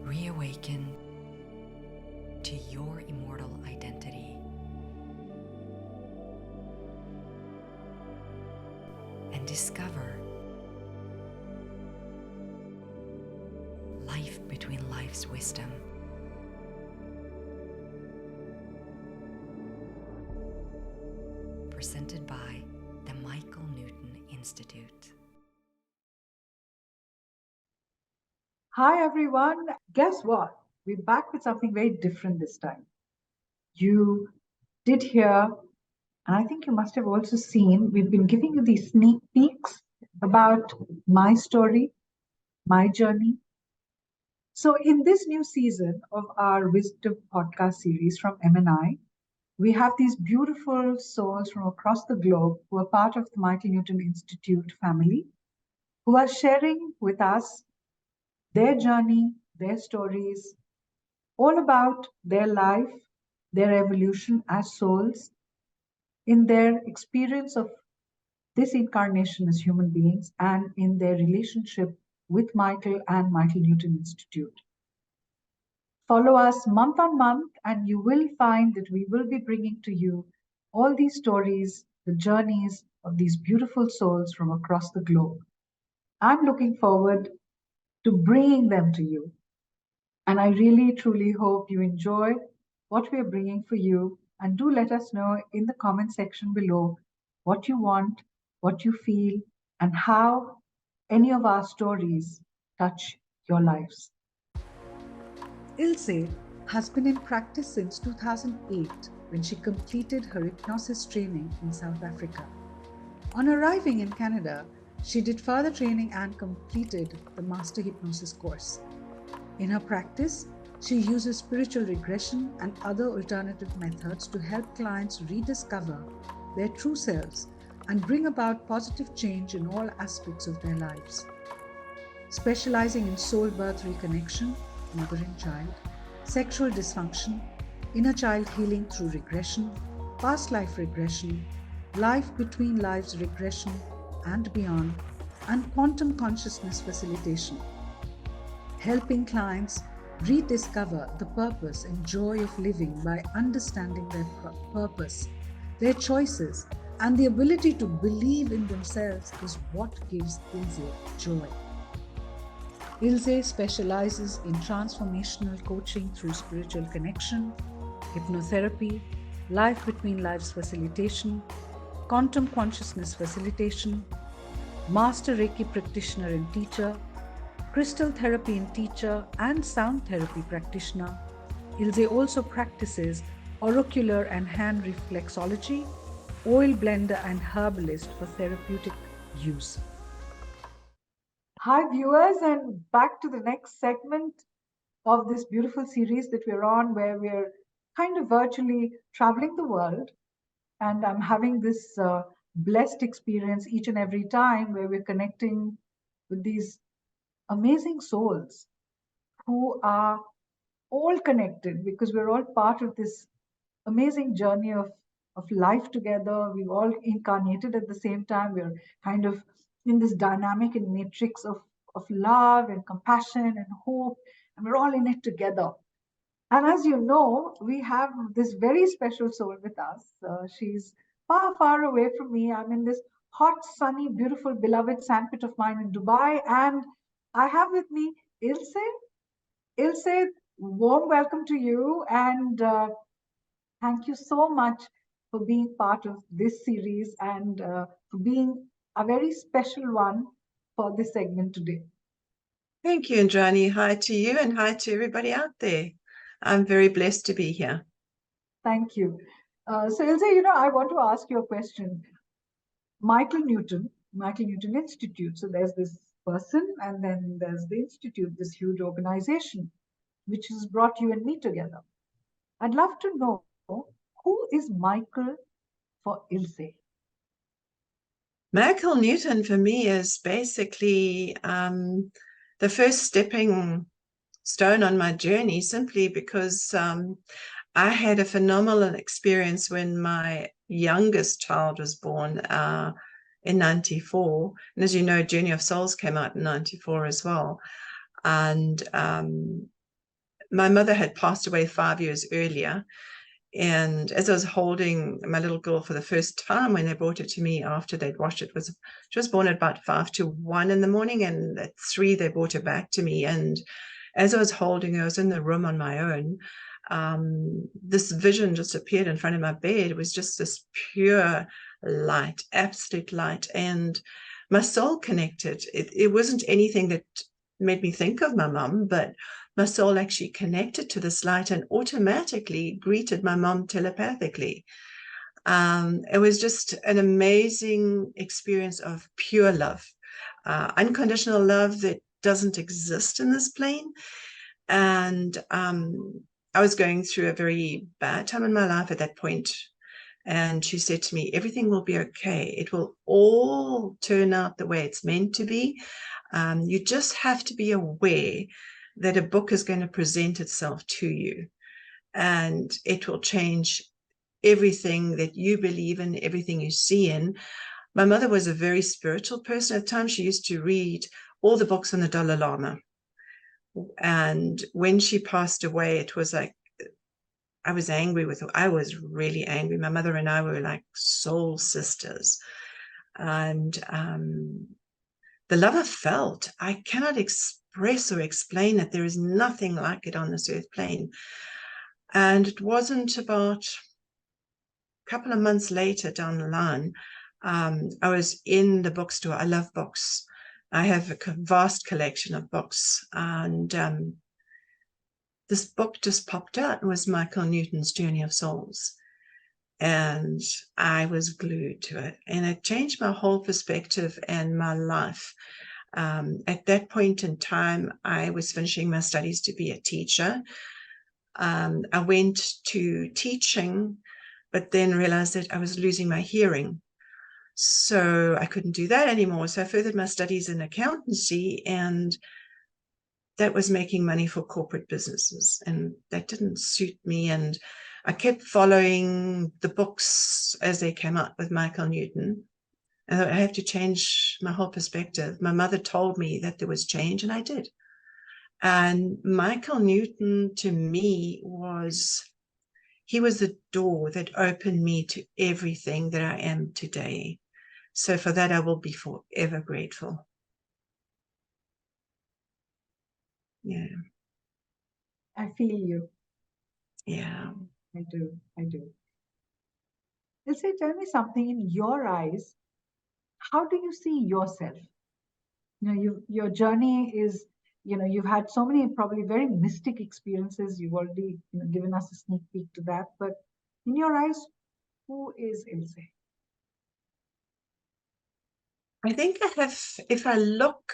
Reawaken to your immortal identity and discover life between life's wisdom. Presented by the Michael Newton Institute. Hi everyone. Guess what? We're back with something very different this time. You did hear, and I think you must have also seen, we've been giving you these sneak peeks about my story, my journey. So, in this new season of our Wisdom podcast series from MNI, we have these beautiful souls from across the globe who are part of the Michael Newton Institute family, who are sharing with us their journey, their stories, all about their life, their evolution as souls, in their experience of this incarnation as human beings, and in their relationship with Michael and Michael Newton Institute. Follow us month on month, and you will find that we will be bringing to you all these stories, the journeys of these beautiful souls from across the globe. I'm looking forward to bringing them to you. And I really, truly hope you enjoy what we're bringing for you. And do let us know in the comment section below what you want, what you feel, and how any of our stories touch your lives. Ilse has been in practice since 2008 when she completed her hypnosis training in South Africa. On arriving in Canada, she did further training and completed the Master Hypnosis course. In her practice, she uses spiritual regression and other alternative methods to help clients rediscover their true selves and bring about positive change in all aspects of their lives. Specializing in soul birth reconnection, mother and child, sexual dysfunction, inner child healing through regression, past life regression, life between lives regression and beyond, and quantum consciousness facilitation. Helping clients rediscover the purpose and joy of living by understanding their purpose, their choices, and the ability to believe in themselves is what gives Ilse joy. Ilse specializes in transformational coaching through spiritual connection, hypnotherapy, life between lives facilitation, quantum consciousness facilitation, master Reiki practitioner and teacher, crystal therapy and teacher, and sound therapy practitioner. Ilse also practices Auricular and hand reflexology, oil blender, and herbalist for therapeutic use. Hi viewers, and back to the next segment of this beautiful series that we're on, where we're kind of virtually traveling the world. And I'm having this blessed experience each and every time where we're connecting with these amazing souls who are all connected because we're all part of this amazing journey of life together. We've all incarnated at the same time. We're kind of in this dynamic and matrix of love and compassion and hope, and we're all in it together. And as you know, we have this very special soul with us. She's far, far away from me. I'm in this hot, sunny, beautiful, beloved sandpit of mine in Dubai, and I have with me Ilse. Ilse, warm welcome to you, and thank you so much for being part of this series and for being a very special one for this segment today. Thank you, Indrani. Hi to you and hi to everybody out there. I'm very blessed to be here. Thank you. So Ilse, I want to ask you a question. Michael Newton Institute. So there's this person and then there's the Institute, this huge organization, which has brought you and me together. I'd love to know, who is Michael for Ilse? Michael Newton for me is basically the first stepping stone on my journey, simply because I had a phenomenal experience when my youngest child was born in 94. And as you know, Journey of Souls came out in 94 as well. And my mother had passed away 5 years earlier. And as I was holding my little girl for the first time, when they brought it to me after they'd washed it, she was born at about 12 to 1 in the morning, and at 3 they brought her back to me. And as I was holding her, I was in the room on my own. This vision just appeared in front of my bed. It was just this pure light, absolute light, and my soul connected. It wasn't anything that made me think of my mum, but my soul actually connected to this light and automatically greeted my mom telepathically. It was just an amazing experience of pure love, unconditional love that doesn't exist in this plane. And I was going through a very bad time in my life at that point. And she said to me, everything will be okay. It will all turn out the way it's meant to be. You just have to be aware that a book is going to present itself to you, and it will change everything that you believe in, everything you see in. My mother was a very spiritual person. At times she used to read all the books on the Dalai Lama. And when she passed away, it was like, I was angry with her. I was really angry. My mother and I were like soul sisters. And the love I felt, I cannot express or explain it. There is nothing like it on this earth plane. And it wasn't about a couple of months later down the line, I was in the bookstore. I love books. I have a vast collection of books. And this book just popped out. It was Michael Newton's Journey of Souls. And I was glued to it. And it changed my whole perspective and my life. At that point in time, I was finishing my studies to be a teacher. I went to teaching, but then realized that I was losing my hearing. So I couldn't do that anymore. So I furthered my studies in accountancy, and that was making money for corporate businesses. And that didn't suit me. And I kept following the books as they came out with Michael Newton. And I have to change my whole perspective. My mother told me that there was change, and I did. And Michael Newton, to me, he was the door that opened me to everything that I am today. So for that, I will be forever grateful. Yeah. I feel you. Yeah. I do. Ilse, tell me something. In your eyes, how do you see yourself? Your journey is, you've had so many probably very mystic experiences. You've already given us a sneak peek to that. But in your eyes, who is Ilse? I think if I look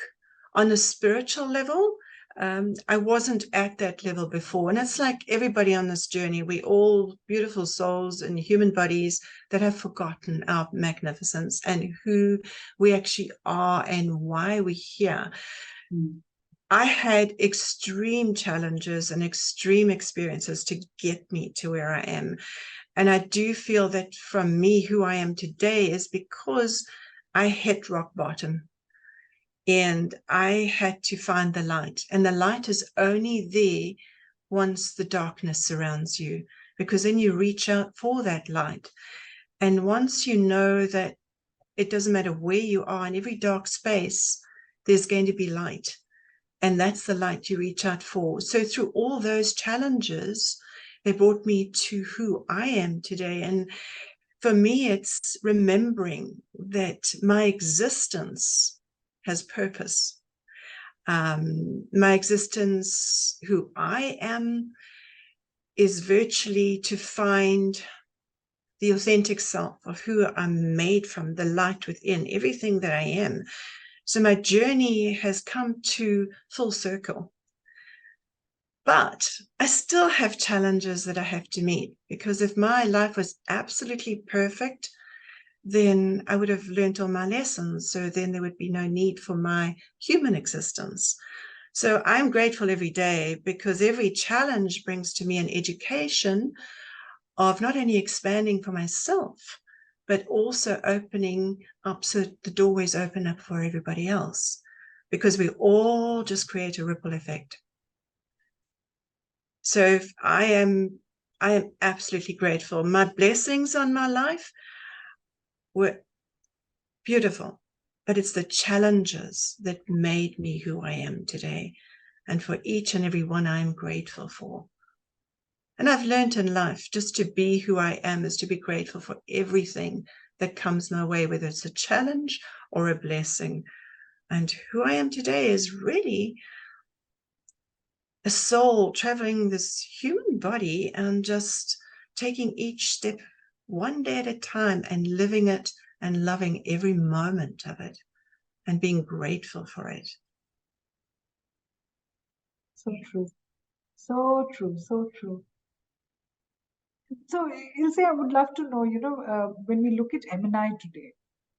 on a spiritual level, I wasn't at that level before. And it's like everybody on this journey, we all beautiful souls and human bodies that have forgotten our magnificence and who we actually are and why we're here. I had extreme challenges and extreme experiences to get me to where I am. And I do feel that from me, who I am today is because I hit rock bottom. And I had to find the light. And the light is only there once the darkness surrounds you, because then you reach out for that light. And once you know that it doesn't matter where you are, in every dark space, there's going to be light. And that's the light you reach out for. So through all those challenges, they brought me to who I am today. And for me, it's remembering that my existence has purpose. My existence, who I am, is virtually to find the authentic self of who I'm made from, the light within, everything that I am. So my journey has come to full circle. But I still have challenges that I have to meet, because if my life was absolutely perfect, then I would have learned all my lessons. So then there would be no need for my human existence. So I'm grateful every day, because every challenge brings to me an education of not only expanding for myself, but also opening up so the doorways open up for everybody else, because we all just create a ripple effect. So I am absolutely grateful. My blessings on my life were beautiful, but it's the challenges that made me who I am today. And for each and every one, I'm grateful for. And I've learned in life just to be who I am is to be grateful for everything that comes my way, whether it's a challenge or a blessing. And who I am today is really a soul traveling this human body and just taking each step one day at a time and living it and loving every moment of it and being grateful for it. So true. So true. So true. So, Ilse, I would love to know, when we look at MNI today,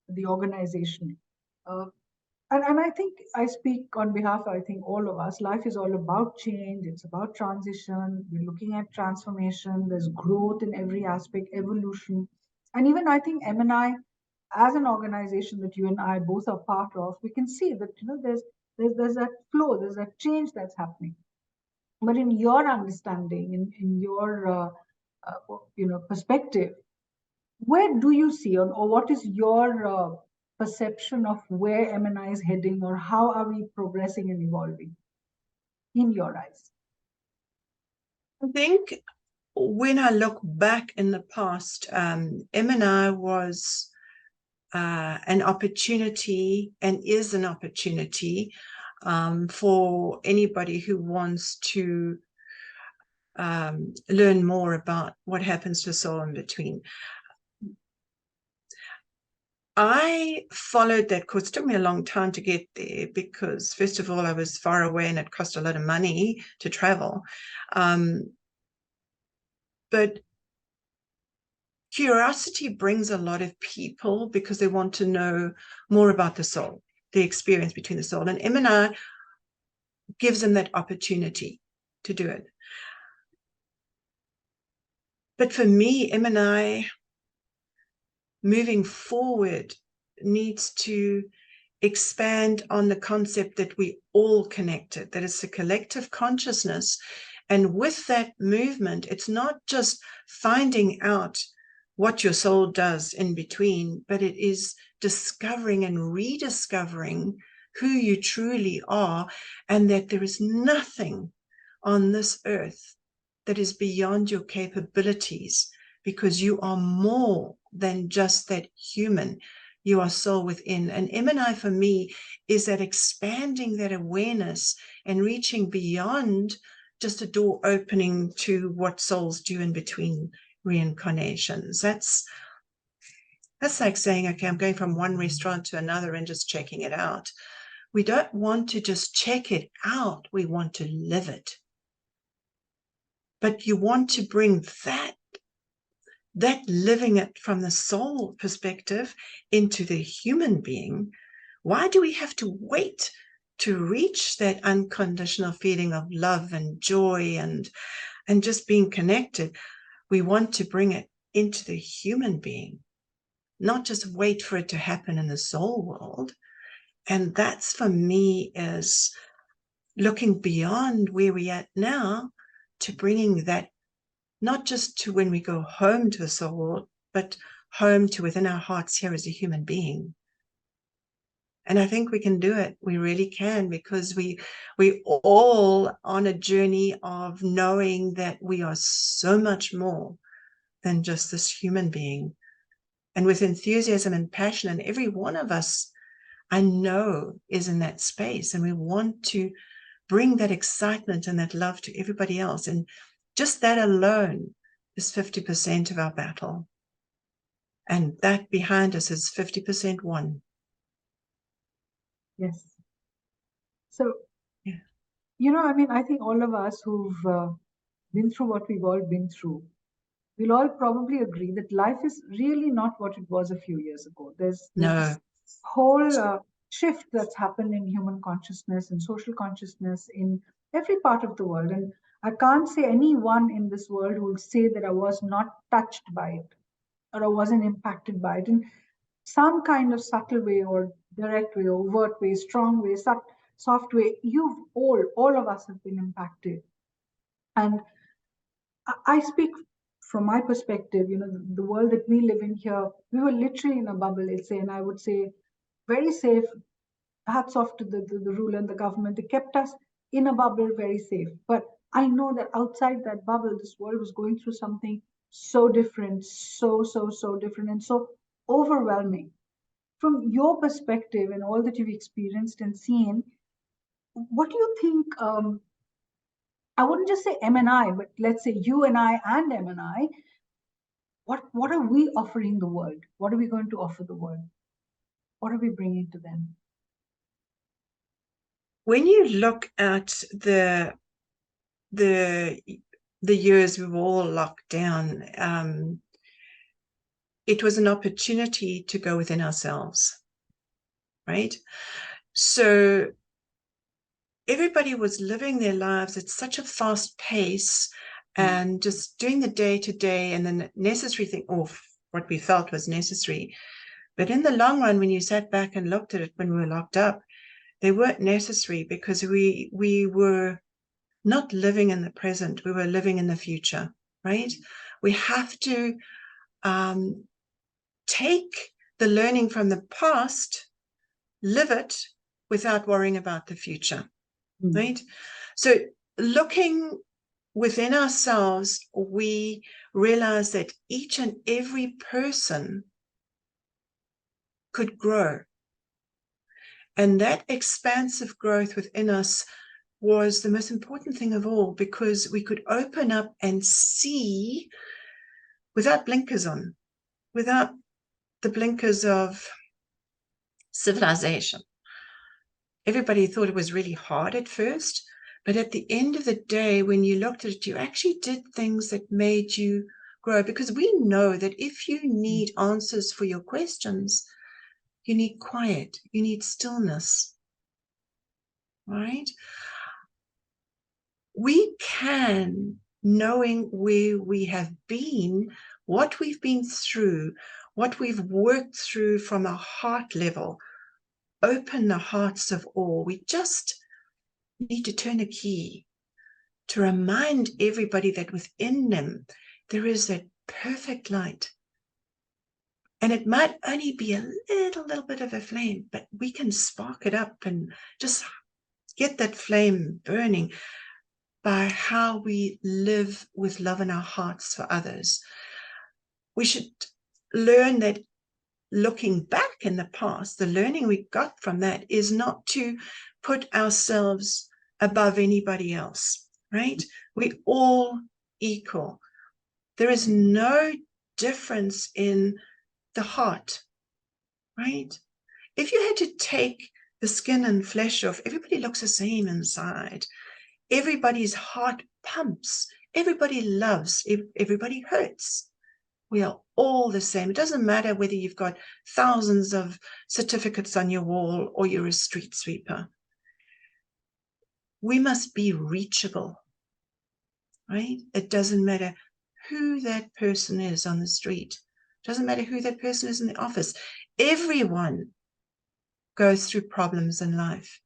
the organization, uh, and I think I speak on behalf, I think all of us, life is all about change. It's about transition. We're looking at transformation. There's growth in every aspect, evolution. And even I think MNI, as an organization that you and I both are part of, we can see that, there's that flow, there's that change that's happening. But in your understanding, in your perspective, where do you see, or what is your perception of where MNI is heading, or how are we progressing and evolving in your eyes? I think when I look back in the past, MNI was an opportunity and is an opportunity for anybody who wants to learn more about what happens to soul in between. I followed that course. It took me a long time to get there because, first of all, I was far away and it cost a lot of money to travel. But curiosity brings a lot of people because they want to know more about the soul, the experience between the soul. And MNI gives them that opportunity to do it. But for me, MNI moving forward needs to expand on the concept that we all connected, that it's a collective consciousness. And with that movement, it's not just finding out what your soul does in between, but it is discovering and rediscovering who you truly are, and that there is nothing on this earth that is beyond your capabilities, because you are more than just that human. You are soul within. And MNI for me is that expanding that awareness and reaching beyond just a door opening to what souls do in between reincarnations. That's like saying, okay, I'm going from one restaurant to another and just checking it out. We don't want to just check it out. We want to live it. But you want to bring that living it from the soul perspective into the human being. Why do we have to wait to reach that unconditional feeling of love and joy and just being connected? We want to bring it into the human being, not just wait for it to happen in the soul world. And that's, for me, is looking beyond where we're at now to bringing that not just to when we go home to the soul world, but home to within our hearts here as a human being. And I think we can do it. We really can, because we all on a journey of knowing that we are so much more than just this human being. And with enthusiasm and passion, and every one of us, I know, is in that space. And we want to bring that excitement and that love to everybody else. And just that alone is 50% of our battle. And that behind us is 50% won. Yes. So, yeah. I think all of us who've been through what we've all been through, we'll all probably agree that life is really not what it was a few years ago. There's this whole shift that's happened in human consciousness and social consciousness in every part of the world. And I can't say anyone in this world who will say that I was not touched by it or I wasn't impacted by it in some kind of subtle way or direct way, overt way, strong way, soft way. All of us have been impacted. And I speak from my perspective, the world that we live in here, we were literally in a bubble, let's say, and I would say very safe. Hats off to the ruler and the government. They kept us in a bubble, very safe. But I know that outside that bubble, this world was going through something so different, so different, and so overwhelming. From your perspective and all that you've experienced and seen, what do you think? I wouldn't just say MNI, but let's say you and I and MNI. What are we offering the world? What are we going to offer the world? What are we bringing to them? When you look at the years we were all locked down, it was an opportunity to go within ourselves, right? So everybody was living their lives at such a fast pace and just doing the day-to-day and the necessary thing, or what we felt was necessary. But in the long run, when you sat back and looked at it when we were locked up, they weren't necessary because we were not living in the present. We were living in the future, right? We have to take the learning from the past, live it without worrying about the future, right? So looking within ourselves, we realize that each and every person could grow. And that expansive growth within us was the most important thing of all, because we could open up and see without blinkers on, without the blinkers of civilization. Everybody thought it was really hard at first, but at the end of the day, when you looked at it, you actually did things that made you grow, because we know that if you need answers for your questions, you need quiet, you need stillness, right? We can, knowing where we have been, what we've been through, what we've worked through from a heart level, open the hearts of all. We just need to turn a key to remind everybody that within them there is that perfect light. And it might only be a little bit of a flame, but we can spark it up and just get that flame burning by how we live with love in our hearts for others. We should learn that looking back in the past, the learning we got from that is not to put ourselves above anybody else, right? We're all equal. There is no difference in the heart, right? If you had to take the skin and flesh off, everybody looks the same inside. Everybody's heart pumps. Everybody loves. Everybody hurts. We are all the same. It doesn't matter whether you've got thousands of certificates on your wall or you're a street sweeper. We must be reachable, right? It doesn't matter who that person is on the street. It doesn't matter who that person is in the office. Everyone goes through problems in life.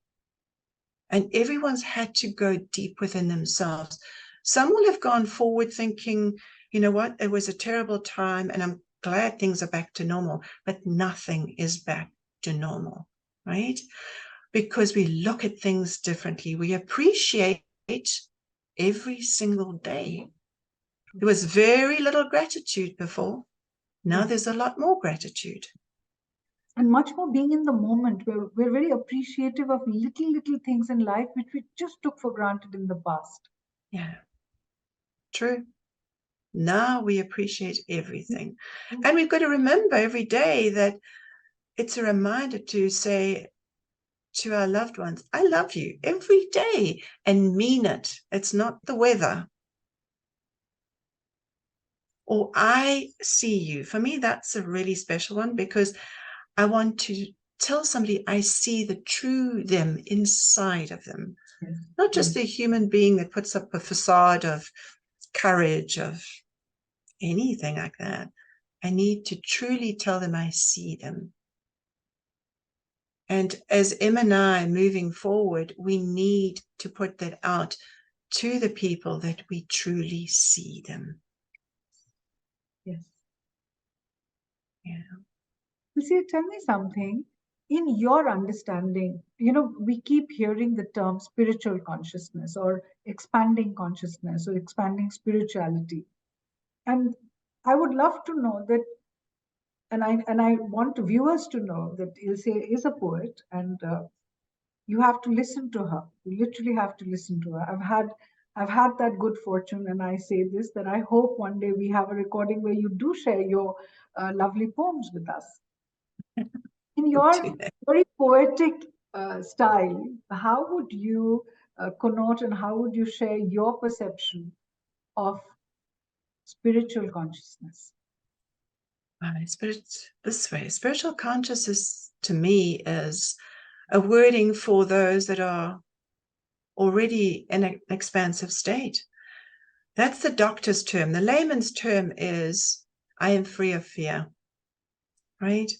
And everyone's had to go deep within themselves. Some will have gone forward thinking, you know what, it was a terrible time and I'm glad things are back to normal, but nothing is back to normal, right? Because we look at things differently. We appreciate every single day. There was very little gratitude before. Now there's a lot more gratitude. And much more being in the moment. We're very appreciative of little things in life which we just took for granted in the past. Yeah, true. Now we appreciate everything. And we've got to remember every day that it's a reminder to say to our loved ones, I love you every day, and mean it. It's not the weather. Or I see you. For me, that's a really special one, because I want to tell somebody I see the true them inside of them. Yes. Not just the human being that puts up a facade of courage, of anything like that. I need to truly tell them I see them. And as MNI moving forward, we need to put that out to the people that we truly see them. Yes. Yeah. See, tell me something. In your understanding, we keep hearing the term spiritual consciousness or expanding consciousness or expanding spirituality. And I would love to know that, and I want viewers to know that Ilse is a poet, and you have to listen to her. You literally have to listen to her. I've had that good fortune, and I say this, that I hope one day we have a recording where you do share your lovely poems with us. In your very poetic style, how would you connote and how would you share your perception of spiritual consciousness? This way, spiritual consciousness to me is a wording for those that are already in an expansive state. That's the doctor's term. The layman's term is, I am free of fear, right?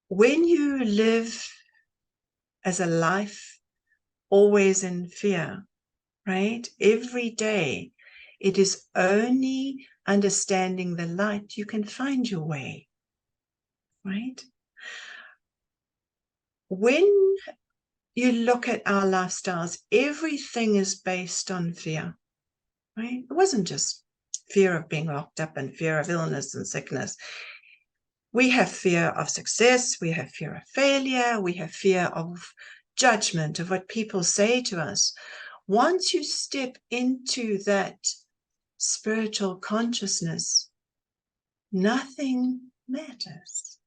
When you live as a life always in fear, right? Every day, it is only understanding the light you can find your way, right? When you look at our lifestyles, everything is based on fear, right? It wasn't just fear of being locked up and fear of illness and sickness. We have fear of success, we have fear of failure, we have fear of judgment, of what people say to us. Once you step into that spiritual consciousness, nothing matters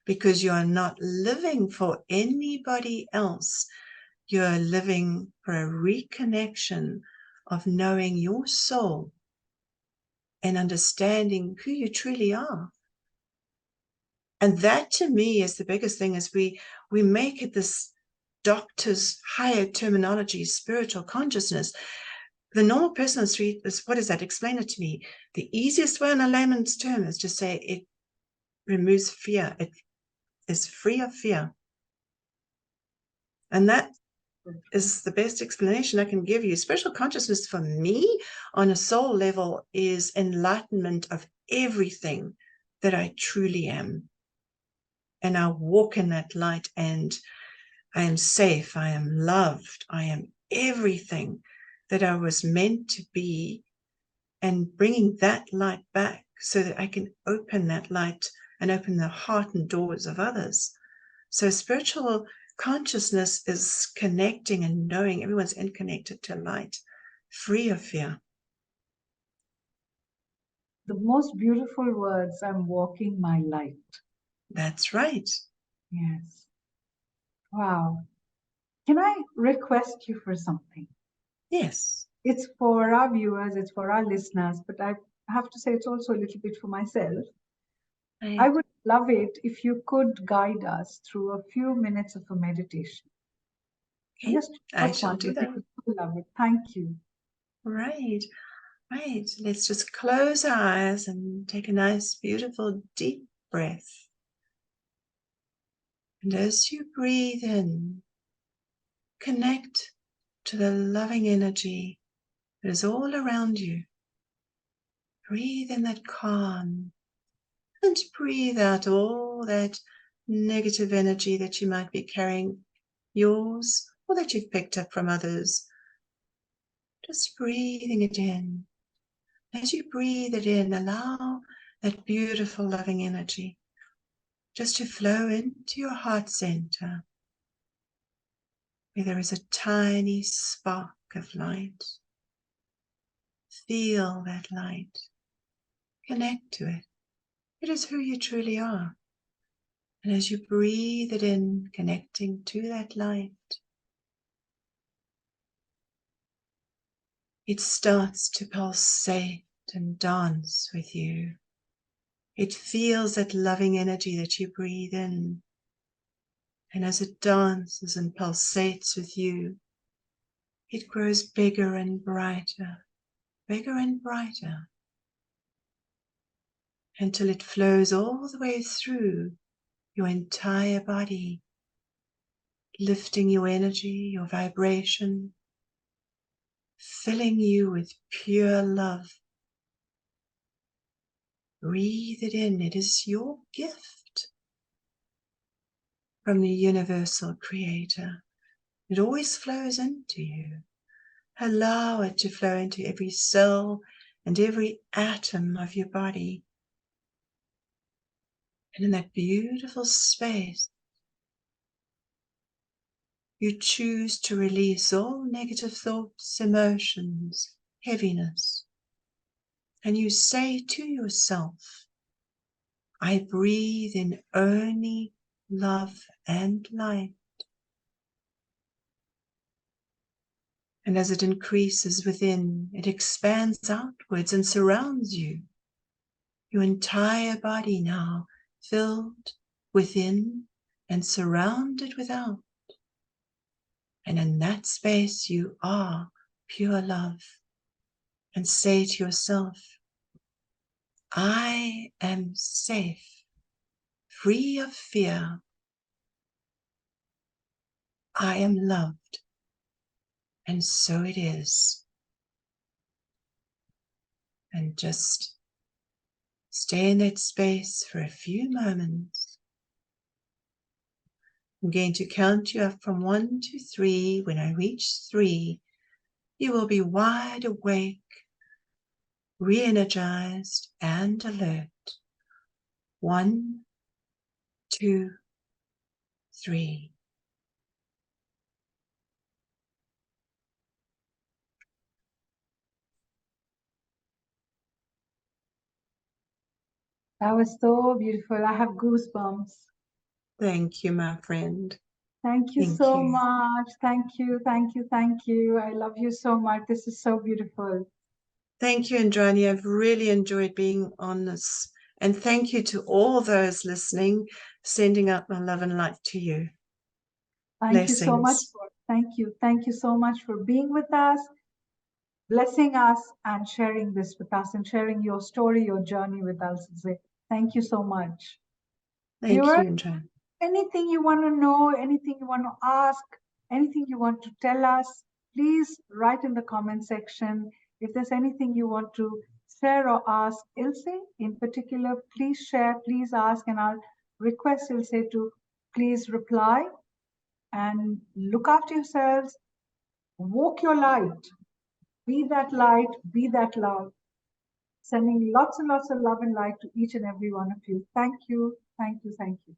because you are not living for anybody else. You're living for a reconnection of knowing your soul and understanding who you truly are. And that to me is the biggest thing, is we make it this doctor's higher terminology, spiritual consciousness. The normal person on the street is, what is that? Explain it to me. The easiest way in a layman's term is to say it removes fear. It is free of fear. And that is the best explanation I can give you. Spiritual consciousness for me on a soul level is enlightenment of everything that I truly am. And I walk in that light, and I am safe, I am loved, I am everything that I was meant to be, and bringing that light back so that I can open that light and open the heart and doors of others. So spiritual consciousness is connecting and knowing everyone's connected to light, free of fear. The most beautiful words, I'm walking my light. That's right. Yes. Wow. Can I request you for something? Yes. It's for our viewers, it's for our listeners, but I have to say it's also a little bit for myself. I would love it if you could guide us through a few minutes of a meditation. Okay. Just I shall do that. I would love it. Thank you. Right. Right. Let's just close our eyes and take a nice, beautiful, deep breath. And as you breathe in, connect to the loving energy that is all around you. Breathe in that calm, and breathe out all that negative energy that you might be carrying, yours or that you've picked up from others. Just breathing it in. As you breathe it in, allow that beautiful loving energy just to flow into your heart center, where there is a tiny spark of light. Feel that light. Connect to it. It is who you truly are. And as you breathe it in, connecting to that light, it starts to pulsate and dance with you. It feels that loving energy that you breathe in. And as it dances and pulsates with you, it grows bigger and brighter, until it flows all the way through your entire body, lifting your energy, your vibration, filling you with pure love. Breathe it in. It is your gift from the universal creator. It always flows into you. Allow it to flow into every cell and every atom of your body. And in that beautiful space, you choose to release all negative thoughts, emotions, heaviness. And you say to yourself, I breathe in only love and light. And as it increases within, it expands outwards and surrounds you. Your entire body now filled within and surrounded without. And in that space you are pure love. And say to yourself, I am safe, free of fear. I am loved. And so it is. And just stay in that space for a few moments. I'm going to count you up from 1 to 3. When I reach 3, you will be wide awake, re-energized, and alert. 1, 2, 3. That was so beautiful. I have goosebumps. Thank you, my friend. Thank you Thank so you. much. Thank you, thank you, thank you. I love you so much. This is so beautiful. Thank you, Indrani. I've really enjoyed being on this. And thank you to all those listening, sending out my love and light to you. Thank you so much. Blessings. Thank you so much for being with us, blessing us, and sharing this with us, and sharing your story, your journey with us. Thank you so much. Thank Viewers, you, Indrani. anything you want to know, anything you want to ask, anything you want to tell us, please write in the comment section. If there's anything you want to share or ask Ilse in particular, please share, please ask, and I'll request Ilse to please reply. And look after yourselves, walk your light, be that light, be that love. Sending lots and lots of love and light to each and every one of you. Thank you, thank you, thank you.